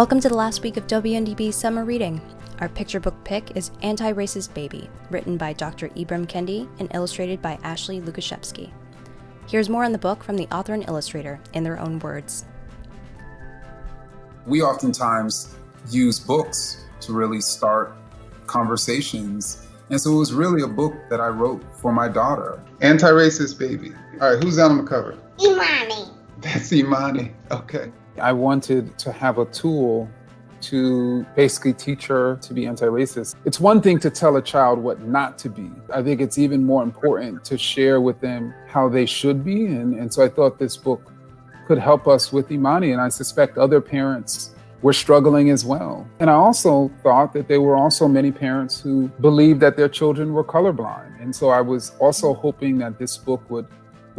Welcome to the last week of WNDB's summer reading. Our picture book pick is Antiracist Baby, written by Dr. Ibram Kendi and illustrated by Ashley Lukashevsky. Here's more on the book from the author and illustrator in their own words. We oftentimes use books to really start conversations. And so it was really a book that I wrote for my daughter. Antiracist Baby. All right, who's that on the cover? Imani. That's Imani. Okay. I wanted to have a tool to basically teach her to be anti-racist. It's one thing to tell a child what not to be. I think it's even more important to share with them how they should be. And so I thought this book could help us with Imani, and I suspect other parents were struggling as well. And I also thought that there were also many parents who believed that their children were colorblind. And so I was also hoping that this book would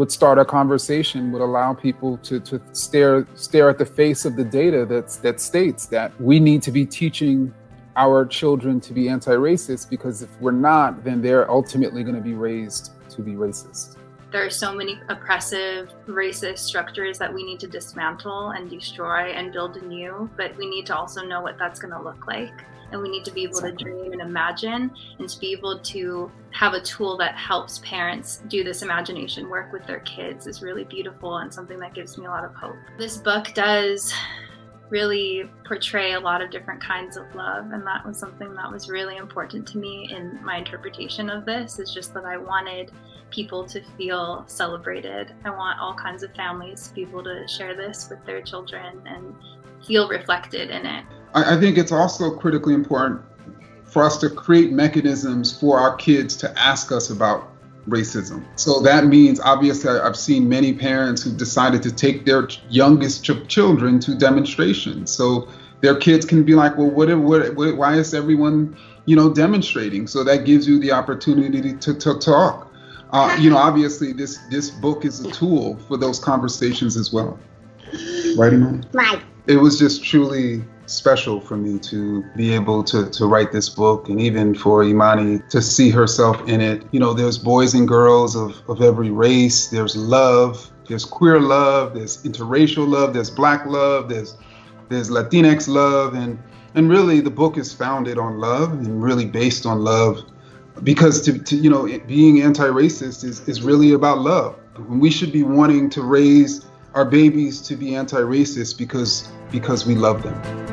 start a conversation, would allow people to stare at the face of the data that states that we need to be teaching our children to be anti-racist, because if we're not, then they're ultimately going to be raised to be racist. There are so many oppressive, racist structures that we need to dismantle and destroy and build anew, but we need to also know what that's going to look like. And we need to be able to dream and imagine, and to be able to have a tool that helps parents do this imagination work with their kids is really beautiful and something that gives me a lot of hope. This book does really portray a lot of different kinds of love, and that was something that was really important to me in my interpretation of this, is just that I wanted people to feel celebrated. I want all kinds of families to be able to share this with their children and feel reflected in it. I think it's also critically important for us to create mechanisms for our kids to ask us about racism. So that means, obviously, I've seen many parents who've decided to take their youngest children to demonstrations. So their kids can be like, well, why is everyone, demonstrating? So that gives you the opportunity to talk. Obviously, this book is a tool for those conversations as well. Right, Imani? Right. It was just truly special for me to be able to write this book, and even for Imani to see herself in it. There's boys and girls of every race. There's love. There's queer love. There's interracial love. There's Black love. There's Latinx love. And really the book is founded on love and really based on love, because being anti-racist is really about love. We should be wanting to raise our babies to be anti-racist because we love them.